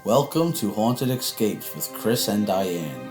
Welcome to Haunted Escapes with Chris and Diane.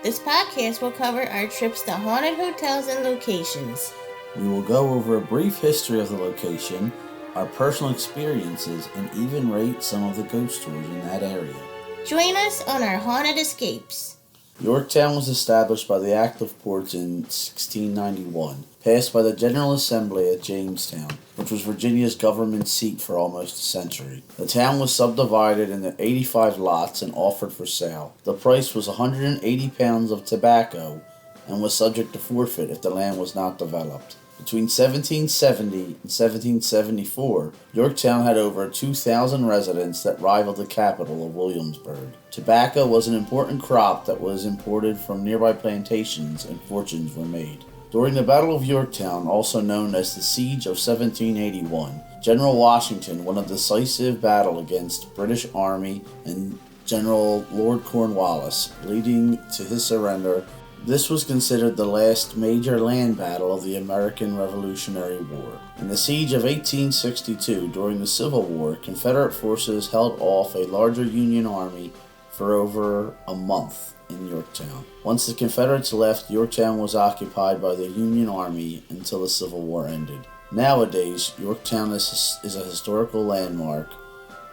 This podcast will cover our trips to haunted hotels and locations. We will go over a brief history of the location, our personal experiences, and even rate some of the ghost tours in that area. Join us on our haunted escapes. Yorktown was established by the Act of Ports in 1691, passed by the General Assembly at Jamestown, which was Virginia's government seat for almost a century. The town was subdivided into 85 lots and offered for sale. The price was 180 pounds of tobacco and was subject to forfeit if the land was not developed. Between 1770 and 1774, Yorktown had over 2,000 residents that rivaled the capital of Williamsburg. Tobacco was an important crop that was imported from nearby plantations, and fortunes were made. During the Battle of Yorktown, also known as the Siege of 1781, General Washington won a decisive battle against British Army and General Lord Cornwallis, leading to his surrender. This was considered the last major land battle of the American Revolutionary War. In the Siege of 1862, during the Civil War, Confederate forces held off a larger Union army for over a month in Yorktown. Once the Confederates left, Yorktown was occupied by the Union Army until the Civil War ended. Nowadays, Yorktown is a historical landmark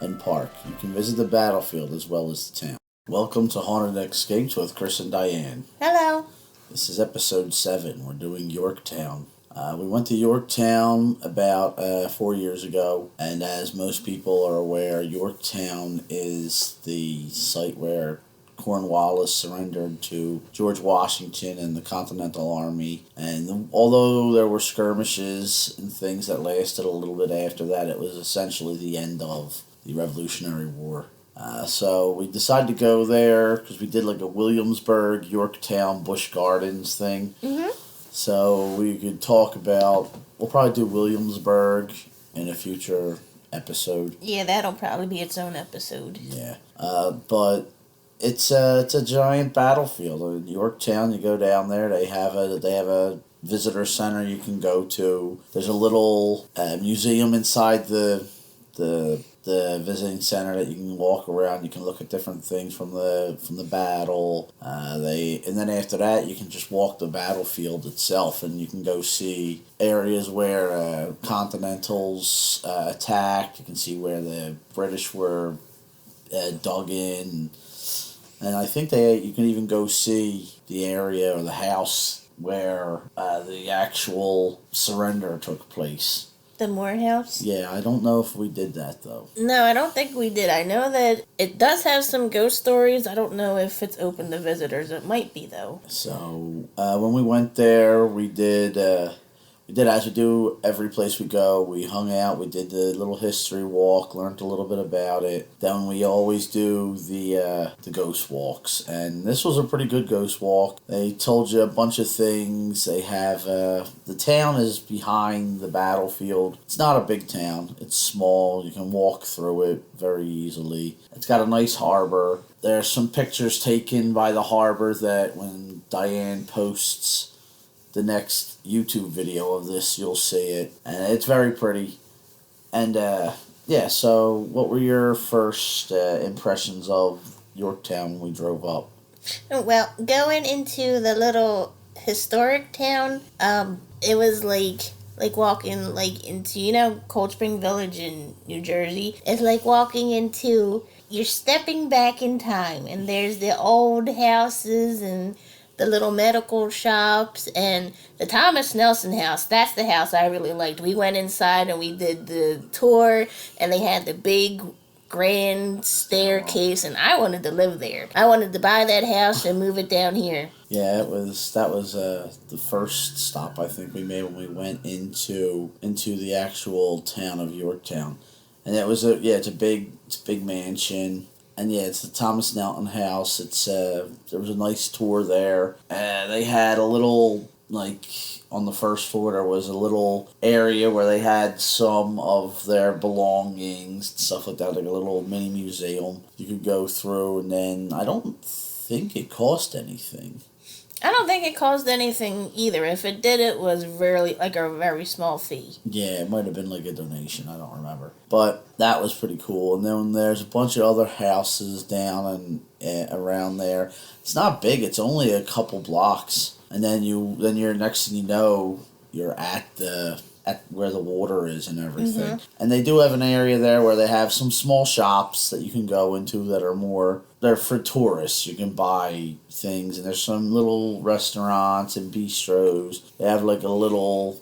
and park. You can visit the battlefield as well as the town. Welcome to Haunted Escapes with Chris and Diane. Hello. This is episode 7. We're doing Yorktown. We went to Yorktown about 4 years ago, and as most people are aware, Yorktown is the site where Cornwallis surrendered to George Washington and the Continental Army. And although there were skirmishes and things that lasted a little bit after that, it was essentially the end of the Revolutionary War. So we decided to go there because we did like a Williamsburg, Yorktown, Busch Gardens thing. Mm-hmm. So we could talk about, we'll probably do Williamsburg in a future episode. Yeah, that'll probably be its own episode. Yeah. But it's a giant battlefield. In Yorktown, you go down there, they have a visitor center you can go to. There's a little museum inside the visiting center that you can walk around. You can look at different things from the battle. And then after that, you can just walk the battlefield itself, and you can go see areas where Continentals attacked. You can see where the British were dug in, and I think you can even go see the area or the house where the actual surrender took place. The Morehouse? Yeah, I don't know if we did that, though. No, I don't think we did. I know that it does have some ghost stories. I don't know if it's open to visitors. It might be, though. So, when we went there, we did as we do every place we go. We hung out, we did the little history walk, learned a little bit about it. Then we always do the ghost walks, and this was a pretty good ghost walk. They told you a bunch of things. They have, the town is behind the battlefield. It's not a big town. It's small. You can walk through it very easily. It's got a nice harbor. There's some pictures taken by the harbor that when Diane posts the next YouTube video of this, you'll see it, and it's very pretty. And so what were your first impressions of Yorktown when we drove up? Well, going into the little historic town, it was like walking into, Cold Spring Village in New Jersey. It's like walking into, you're stepping back in time, and there's the old houses and the little medical shops, and the Thomas Nelson house. That's the house I really liked. We went inside and we did the tour, and they had the big grand staircase, and I wanted to live there. I wanted to buy that house and move it down here. Yeah, that was the first stop I think we made when we went into the actual town of Yorktown, and it's a big mansion. And yeah, it's the Thomas Nelson house. There was a nice tour there. They had a little, on the first floor, there was a little area where they had some of their belongings and stuff like that, like a little mini museum you could go through. And then I don't think it cost anything. I don't think it cost anything either. If it did, it was really like a very small fee. Yeah, it might have been like a donation. I don't remember. But that was pretty cool. And then there's a bunch of other houses down and around there. It's not big. It's only a couple blocks. And then you're next thing you know, you're at where the water is and everything. Mm-hmm. And they do have an area there where they have some small shops that you can go into that are they're for tourists. You can buy things, and there's some little restaurants and bistros. They have like a little,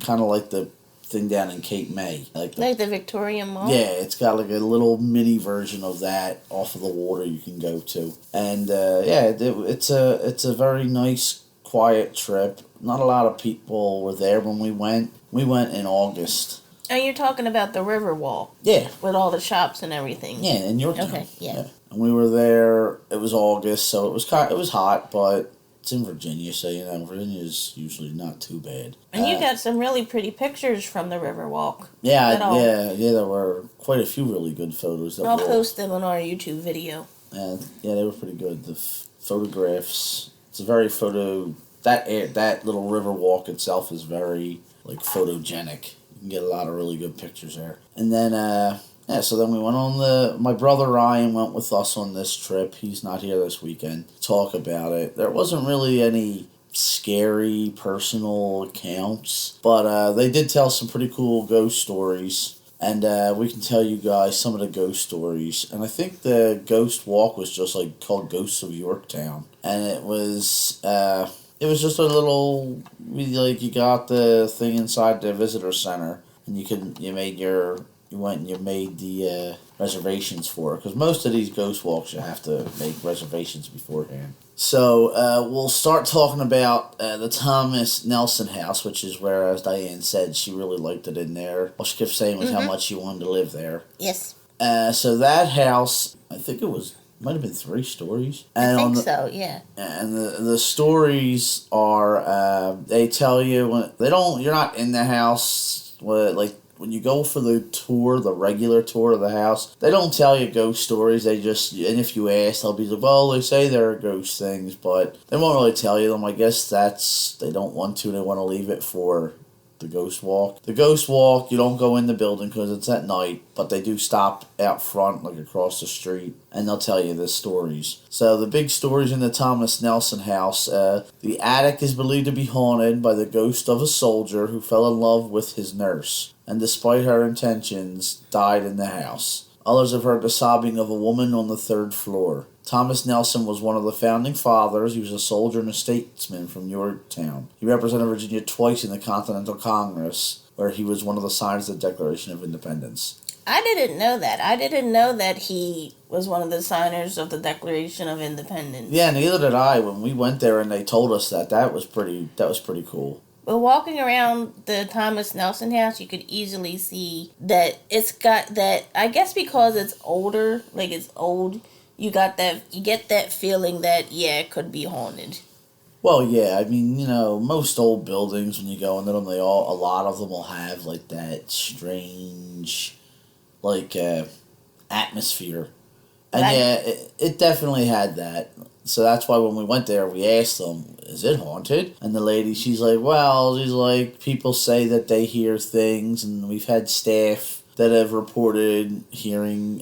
kind of like the thing down in Cape May. Like the Victoria Mall? Yeah, it's got like a little mini version of that off of the water you can go to. And it's a very nice, quiet trip. Not a lot of people were there when we went. We went in August. And you're talking about the Riverwalk? Yeah. With all the shops and everything? Yeah, in Yorktown. Okay, yeah. And we were there, it was August, so it was hot, but it's in Virginia, so, Virginia's usually not too bad. And you got some really pretty pictures from the Riverwalk. Yeah, there were quite a few really good photos. I'll post them on our YouTube video. And, they were pretty good. The photographs, it's a very that little Riverwalk itself is very, photogenic. You can get a lot of really good pictures there. And then, so then we went on my brother Ryan went with us on this trip. He's not here this weekend to talk about it. There wasn't really any scary personal accounts, but they did tell some pretty cool ghost stories. And we can tell you guys some of the ghost stories. And I think the ghost walk was just called Ghosts of Yorktown. And it was just a little, you got the thing inside the visitor center, and you went and you made the reservations for it, because most of these ghost walks you have to make reservations beforehand. So we'll start talking about the Thomas Nelson house, which is where, as Diane said, she really liked it in there. All she kept saying was how much she wanted to live there. Yes. So that house, I think might have been 3 stories. And I think so, yeah. And the stories are, they tell you you're not in the house, when you go for the regular tour of the house, they don't tell you ghost stories. And if you ask, they'll be like, well, they say there are ghost things, but they won't really tell you them. I guess they don't want to. They want to leave it for the ghost walk. The ghost walk, you don't go in the building because it's at night, but they do stop out front, across the street, and they'll tell you the stories. So the big stories in the Thomas Nelson house, the attic is believed to be haunted by the ghost of a soldier who fell in love with his nurse, and despite her intentions, died in the house. Others have heard the sobbing of a woman on the 3rd floor. Thomas Nelson was one of the founding fathers. He was a soldier and a statesman from Yorktown. He represented Virginia twice in the Continental Congress, where he was one of the signers of the Declaration of Independence. I didn't know that. I didn't know that he was one of the signers of the Declaration of Independence. Yeah, neither did I. When we went there and they told us that was pretty cool. But walking around the Thomas Nelson house, you could easily see that it's got that, I guess because it's older, it's old, you get that feeling that, it could be haunted. Well, yeah, I mean, most old buildings, when you go into them, a lot of them will have, that strange, atmosphere. And it definitely had that. So that's why when we went there, we asked them, is it haunted? And the lady, she's like, people say that they hear things, and we've had staff that have reported hearing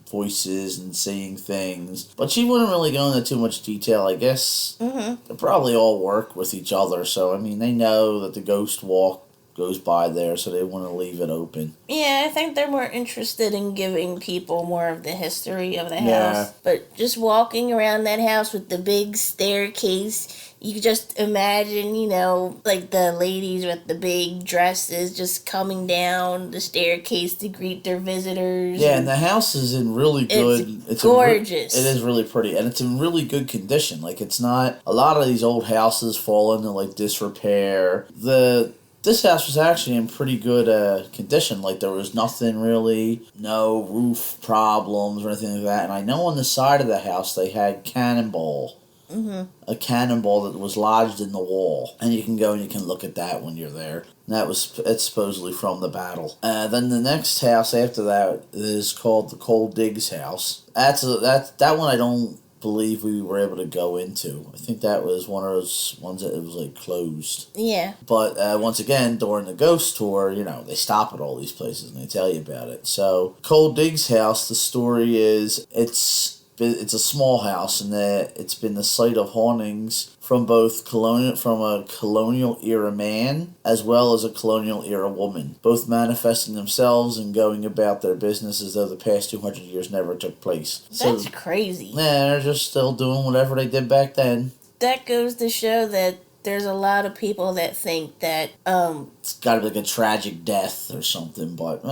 voices and seeing things. But she wouldn't really go into too much detail. I guess they probably all work with each other. So, I mean, they know that the ghost walk goes by there, so they want to leave it open. Yeah, I think they're more interested in giving people more of the history of the house. But just walking around that house with the big staircase, you could just imagine, the ladies with the big dresses just coming down the staircase to greet their visitors. Yeah, and the house is in really good... It's gorgeous. It is really pretty, and it's in really good condition. It's not... A lot of these old houses fall into, disrepair. This house was actually in pretty good condition. There was nothing really, no roof problems or anything like that. And I know on the side of the house they had cannonball. A cannonball that was lodged in the wall. And you can go and you can look at that when you're there. And it's supposedly from the battle. Then the next house after that is called the Coal Diggs house. That one I don't believe we were able to go into. I think that was one of those ones that it was like closed. Yeah. But once again, during the ghost tour, they stop at all these places and they tell you about it. So Cole Diggs' house, the story is it's a small house and it's been the site of hauntings from a colonial era man as well as a colonial era woman, both manifesting themselves and going about their business as though the past 200 years never took place. That's crazy. Yeah, they're just still doing whatever they did back then. That goes to show that there's a lot of people that think that it's got to be like a tragic death or something, but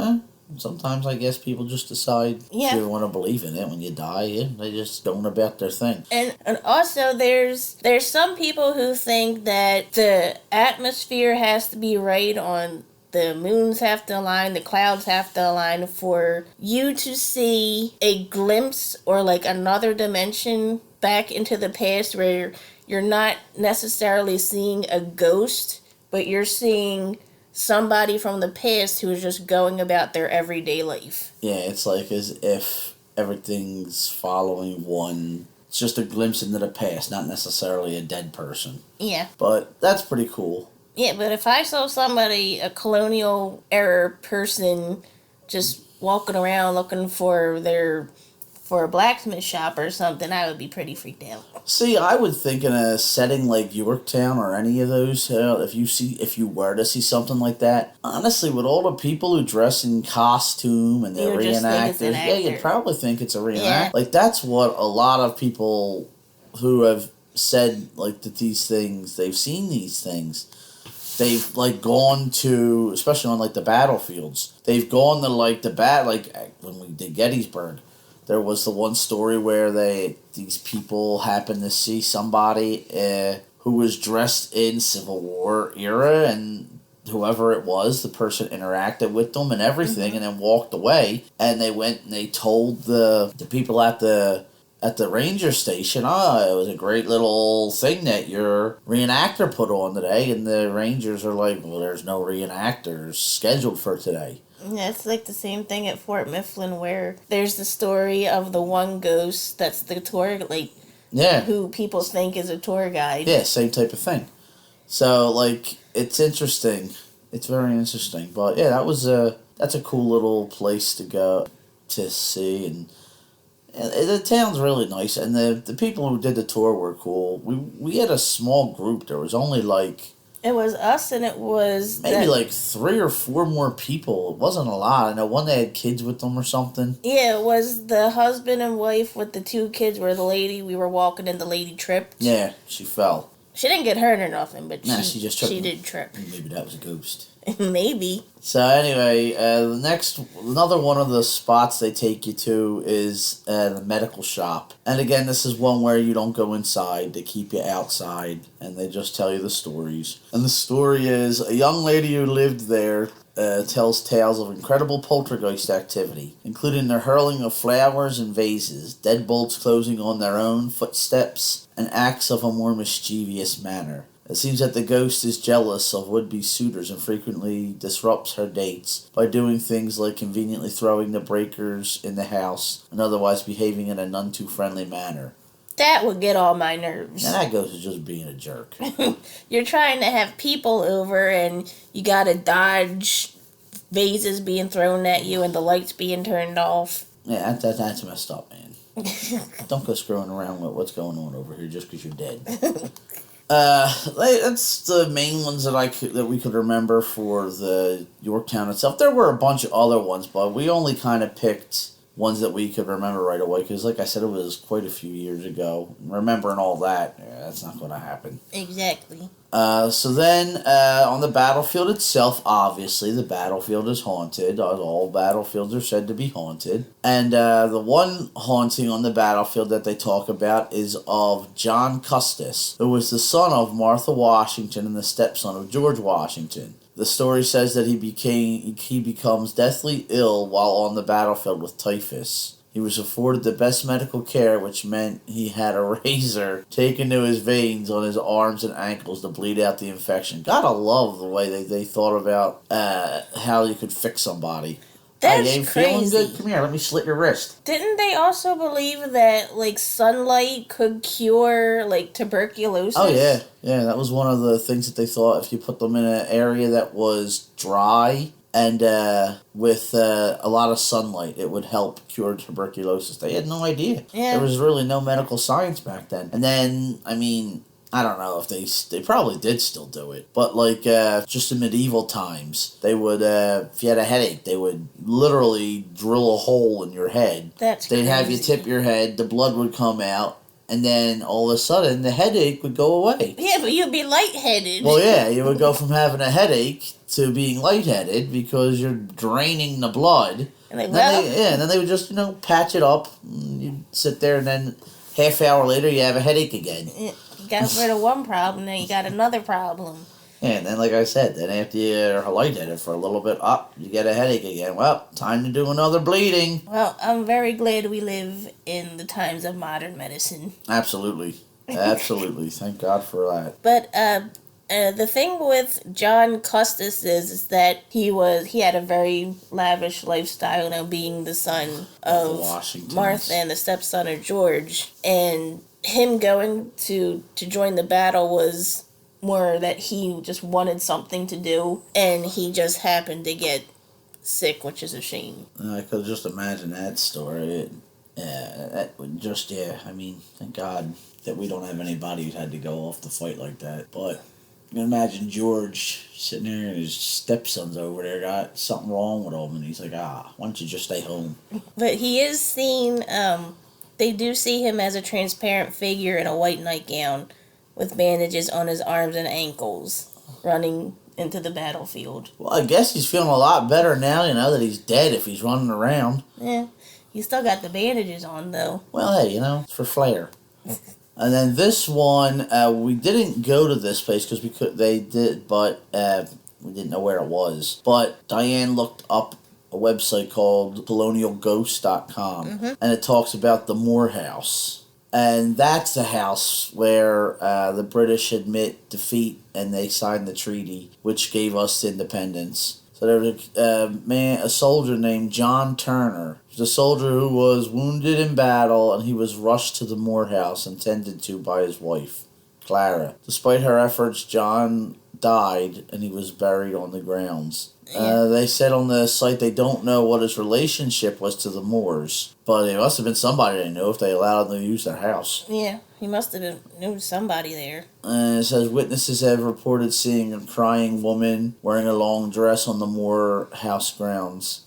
sometimes I guess people just decide if you want to believe in it when you die. Yeah, they just going about their thing. And also there's some people who think that the atmosphere has to be right on. The moons have to align, the clouds have to align for you to see a glimpse or like another dimension back into the past where you're not necessarily seeing a ghost, but you're seeing somebody from the past who is just going about their everyday life. Yeah, it's like as if everything's following one. It's just a glimpse into the past, not necessarily a dead person. Yeah. But that's pretty cool. Yeah, but if I saw somebody, a colonial era person, just walking around looking for a blacksmith shop or something, I would be pretty freaked out. See, I would think in a setting like Yorktown or any of those, if you were to see something like that, honestly, with all the people who dress in costume and they're reenactors, you'd probably think it's a reenact. Yeah. Like, that's what a lot of people who have said, like, that these things, they've seen these things. They've, like, gone to, especially on, like, the battlefields, they've gone to, like, when we did Gettysburg, there was the one story where these people happened to see somebody who was dressed in Civil War era, and whoever it was, the person interacted with them and everything, and then walked away. And they went and they told the people at the ranger station, it was a great little thing that your reenactor put on today. And the rangers are like, well, there's no reenactors scheduled for today. Yeah, it's like the same thing at Fort Mifflin where there's the story of the one ghost that's the tour, who people think is a tour guide. Yeah, same type of thing. So, like, it's interesting. It's very interesting. But, yeah, that's a cool little place to go to see. And the town's really nice. And the people who did the tour were cool. We had a small group. There was only, it was us, and it was... maybe 3 or 4 more people. It wasn't a lot. I know one they had kids with them or something. Yeah, it was the husband and wife with the 2 kids where the lady, we were walking and the lady tripped. Yeah, she fell. She didn't get hurt or nothing, but she just tripped. She did trip. Maybe that was a ghost. Maybe. So anyway, another one of the spots they take you to is the medical shop. And again, this is one where you don't go inside. They keep you outside, and they just tell you the stories. And the story is, a young lady who lived there tells tales of incredible poltergeist activity, including the hurling of flowers and vases, deadbolts closing on their own footsteps, and acts of a more mischievous manner. It seems that the ghost is jealous of would-be suitors and frequently disrupts her dates by doing things like conveniently throwing the breakers in the house and otherwise behaving in a none-too-friendly manner. That would get all my nerves. And that ghost is just being a jerk. You're trying to have people over and you gotta dodge vases being thrown at you and the lights being turned off. Yeah, that's messed up, man. Don't go screwing around with what's going on over here just because you're dead. That's the main ones that we could remember for the Yorktown itself. There were a bunch of other ones, but we only kind of picked ones that we could remember right away because, like I said, it was quite a few years ago. Remembering all that, that's not going to happen. Exactly. So then, on the battlefield itself, obviously, the battlefield is haunted. All battlefields are said to be haunted. And the one haunting on the battlefield that they talk about is of John Custis, who was the son of Martha Washington and the stepson of George Washington. The story says that he becomes deathly ill while on the battlefield with typhus. He was afforded the best medical care, which meant he had a razor taken to his veins on his arms and ankles to bleed out the infection. Gotta love the way they thought about how you could fix somebody. That's Hey, you feeling crazy. good? Come here, let me slit your wrist. Didn't they also believe that like sunlight could cure like tuberculosis? Oh, yeah. Yeah, that was one of the things that they thought if you put them in an area that was dry and with a lot of sunlight, it would help cure tuberculosis. They had no idea. Yeah. There was really no medical science back then. And then, I mean, I don't know if they probably did still do it, but like just in medieval times, they would if you had a headache, they would literally drill a hole in your head. That's They'd have you crazy. tip your head, the blood would come out, and then all of a sudden the headache would go away. Yeah, but you'd be lightheaded. Well, yeah, you would go from having a headache to being lightheaded because you're draining the blood. And like, And well, then they would just patch it up. You'd sit there, and then half hour later you have a headache again. you got rid of one problem, then you got another problem. Yeah, and then, like I said, then after you're lightheaded for a little bit, you get a headache again. Well, time to do another bleeding. Well, I'm very glad we live in the times of modern medicine. Absolutely. Absolutely. Thank God for that. But the thing with John Custis is that he had a very lavish lifestyle, being the son of Washingtons. Martha and the stepson of George, and him going to join the battle was more that he just wanted something to do, and he just happened to get sick, which is a shame. I could just imagine that story. That would just, I mean, thank God that we don't have anybody who had to go off the fight like that. But you can imagine George sitting there and his stepson's over there got something wrong with him, and he's like, why don't you just stay home? But he is seen, they do see him as a transparent figure in a white nightgown with bandages on his arms and ankles, running into the battlefield. Well, I guess he's feeling a lot better now, that he's dead if he's running around. Yeah, he still got the bandages on, though. Well, hey, it's for flair. And then this one, we didn't go to this place because they did, but we didn't know where it was. But Diane looked up a website called colonialghost.com, and it talks about the Moore House. And that's the house where the British admit defeat and they signed the treaty, which gave us independence. So there was a soldier named John Turner. He was a soldier who was wounded in battle, and he was rushed to the Moore House and tended to by his wife, Clara. Despite her efforts, John died, and he was buried on the grounds. They said on the site they don't know what his relationship was to the Moors, but it must have been somebody they knew if they allowed them to use their house. Yeah, he must have knew somebody there. And it says witnesses have reported seeing a crying woman wearing a long dress on the Moore House grounds.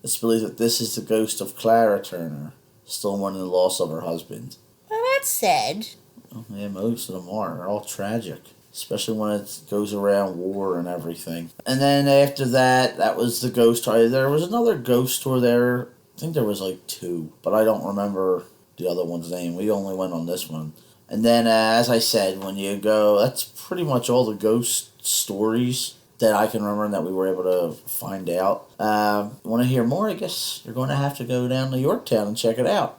It's believed that this is the ghost of Clara Turner, still mourning the loss of her husband. Well, that's sad. Oh, yeah, most of them are. They're all tragic. Especially when it goes around war and everything. And then after that, that was the ghost story. There was another ghost tour there. I think there was like 2, but I don't remember the other one's name. We only went on this one. And then, as I said, when you go, that's pretty much all the ghost stories that I can remember and that we were able to find out. Want to hear more? I guess you're going to have to go down to Yorktown and check it out.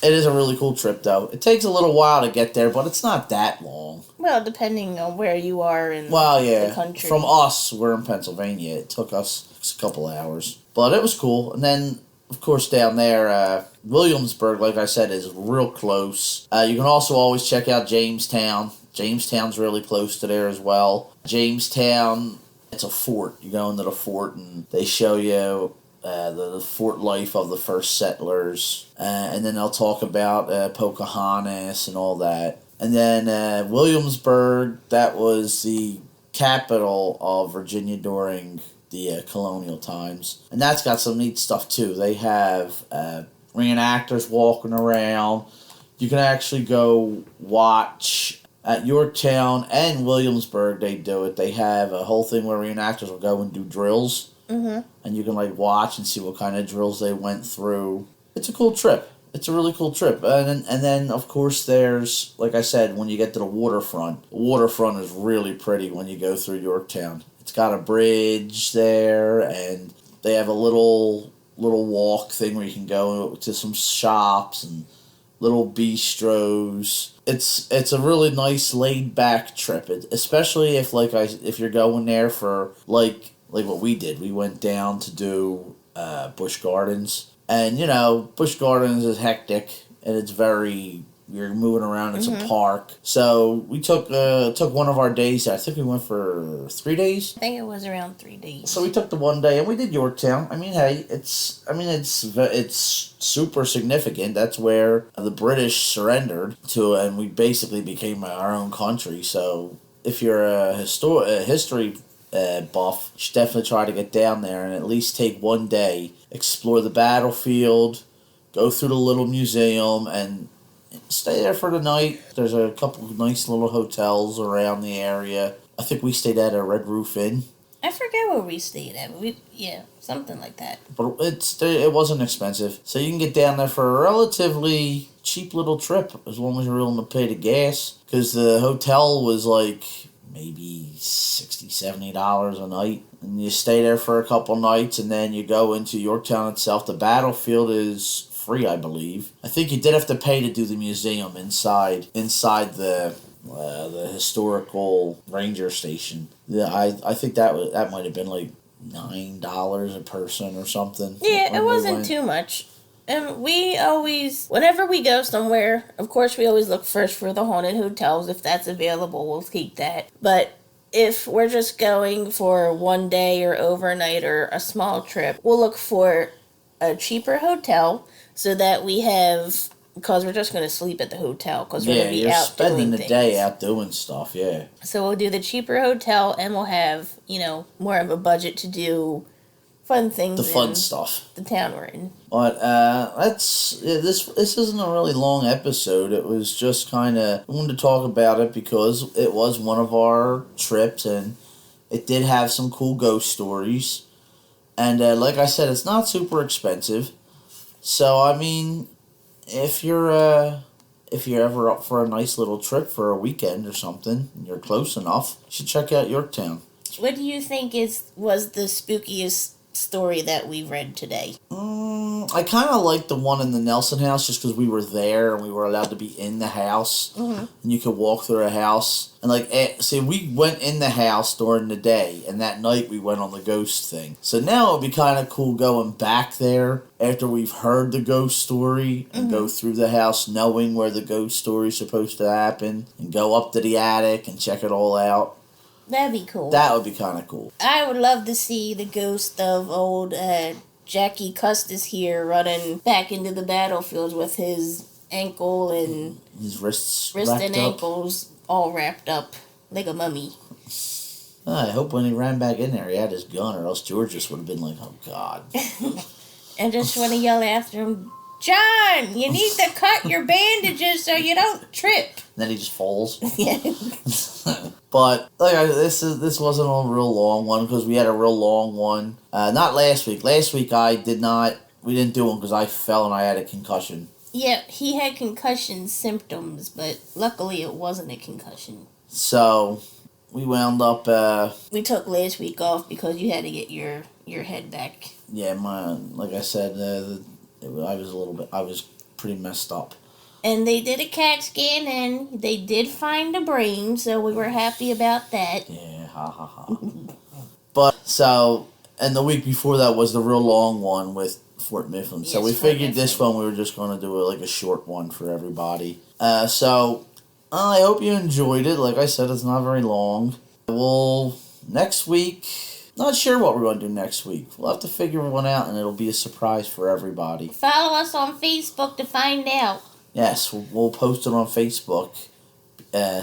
It is a really cool trip, though. It takes a little while to get there, but it's not that long. Well, depending on where you are in the country. From us, we're in Pennsylvania. It took us a couple of hours. But it was cool. And then, of course, down there, Williamsburg, like I said, is real close. You can also always check out Jamestown. Jamestown's really close to there as well. Jamestown, it's a fort. You go into the fort, and they show you the fort life of the first settlers, and then they'll talk about Pocahontas and all that. And then Williamsburg, that was the capital of Virginia during the colonial times. And that's got some neat stuff too. They have reenactors walking around. You can actually go watch at Yorktown and Williamsburg. They do it. They have a whole thing where reenactors will go and do drills. And you can watch and see what kind of drills they went through. It's a cool trip. It's a really cool trip. And then, of course, there's, like I said, when you get to the waterfront is really pretty when you go through Yorktown. It's got a bridge there, and they have a little walk thing where you can go to some shops and little bistros. It's a really nice laid back trip, especially if you're going there for like what we did. We went down to do Busch Gardens. And, Busch Gardens is hectic, and it's you're moving around, it's a park. So we took one of our days. I think we went for 3 days. I think it was around 3 days. So we took the one day, and we did Yorktown. I mean, hey, it's super significant. That's where the British surrendered to, and we basically became our own country. So if you're a history buff, you should definitely try to get down there and at least take one day, explore the battlefield, go through the little museum, and stay there for the night. There's a couple of nice little hotels around the area. I think we stayed at a Red Roof Inn. I forget where we stayed at. Something like that. But it wasn't expensive. So you can get down there for a relatively cheap little trip as long as you're willing to pay the gas. Because the hotel was like maybe $60, $70 a night. And you stay there for a couple nights and then you go into Yorktown itself. The battlefield is free, I believe. I think you did have to pay to do the museum inside the historical ranger station. Yeah, I think that might have been like $9 a person or something. Yeah, it wasn't too much. And we always, whenever we go somewhere, of course we always look first for the haunted hotels. If that's available, we'll keep that. But if we're just going for one day or overnight or a small trip, we'll look for a cheaper hotel so that we have, because we're just going to sleep at the hotel because we're going to be out spending the things. day out doing stuff, yeah. So we'll do the cheaper hotel and we'll have, more of a budget to do fun things. The fun stuff. The town we're in. But this isn't a really long episode. It was just kind of, I wanted to talk about it because it was one of our trips and it did have some cool ghost stories. And like I said, it's not super expensive. So, I mean, if you're ever up for a nice little trip for a weekend or something, and you're close enough, you should check out Yorktown. What do you think was the spookiest story that we read today? I kind of like the one in the Nelson house just because we were there and we were allowed to be in the house. Mm-hmm. And you could walk through a house. And we went in the house during the day and that night we went on the ghost thing. So now it would be kind of cool going back there after we've heard the ghost story and go through the house knowing where the ghost story is supposed to happen and go up to the attic and check it all out. That'd be cool. That would be kind of cool. I would love to see the ghost of old Jackie Custis here running back into the battlefield with his ankle and his wrist and ankles all wrapped up like a mummy. I hope when he ran back in there he had his gun, or else George just would have been like, oh God. And just want to yell after him, John, you need to cut your bandages so you don't trip. And then he just falls. Yeah. But this wasn't a real long one because we had a real long one. Not last week. Last week we didn't do one because I fell and I had a concussion. Yeah, he had concussion symptoms, but luckily it wasn't a concussion. So we wound up. We took last week off because you had to get your head back. Yeah, like I said, I was pretty messed up. And they did a CAT scan, and they did find a brain, so we were happy about that. Yeah, ha ha ha. And the week before that was the real long one with Fort Mifflin. So we figured this one we were just going to do a short one for everybody. So I hope you enjoyed it. Like I said, it's not very long. Next week, not sure what we're going to do next week. We'll have to figure one out, and it'll be a surprise for everybody. Follow us on Facebook to find out. Yes, we'll post it on Facebook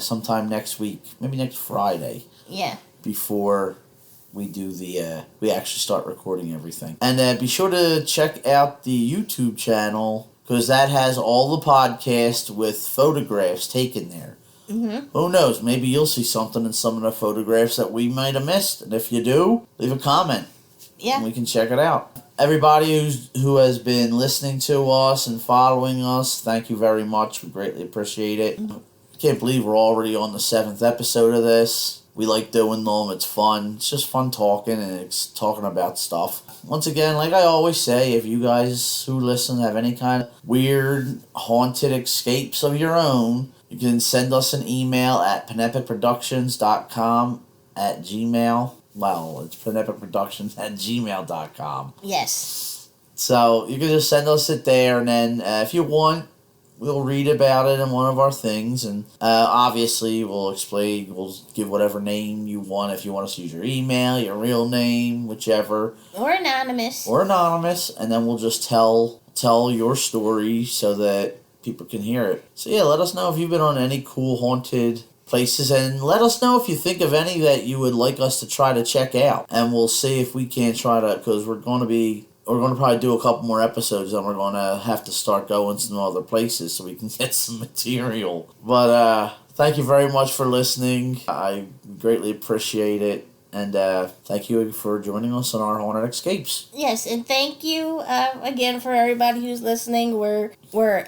sometime next week. Maybe next Friday. Yeah. Before we do we actually start recording everything. And be sure to check out the YouTube channel, because that has all the podcasts with photographs taken there. Mm-hmm. Who knows? Maybe you'll see something in some of the photographs that we might have missed. And if you do, leave a comment. Yeah. And we can check it out. Everybody who has been listening to us and following us, thank you very much. We greatly appreciate it. Mm-hmm. Can't believe we're already on the 7th episode of this. We like doing them. It's fun. It's just fun talking and it's talking about stuff. Once again, like I always say, if you guys who listen have any kind of weird, haunted escapes of your own, you can send us an email at penepicproductions.com@gmail. Well, it's PrinEpicProductions@gmail.com. Yes. So you can just send us it there, and then if you want, we'll read about it in one of our things, and obviously we'll give whatever name you want. If you want us to use your email, your real name, whichever. Or anonymous. And then we'll just tell your story so that people can hear it. So yeah, let us know if you've been on any cool haunted places, and let us know if you think of any that you would like us to try to check out, and we'll see if we can't try to, because we're going to probably do a couple more episodes, and we're going to have to start going to some other places so we can get some material. But thank you very much for listening. I greatly appreciate it. And thank you for joining us on our Haunted Escapes. Yes, and thank you again for everybody who's listening. We're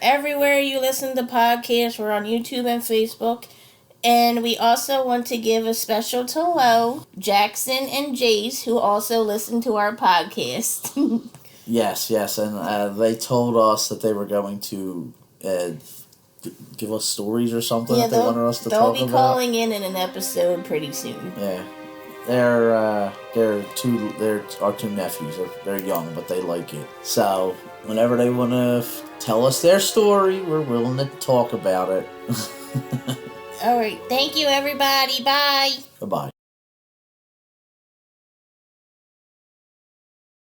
everywhere you listen to podcasts. We're on YouTube and Facebook. And we also want to give a special hello, Jackson and Jace, who also listen to our podcast. Yes, and they told us that they were going to give us stories or something that they wanted us to talk about. They'll be calling in an episode pretty soon. Yeah. They're our two nephews. They're young, but they like it. So whenever they want to tell us their story, we're willing to talk about it. All right. Thank you, everybody. Bye. Goodbye.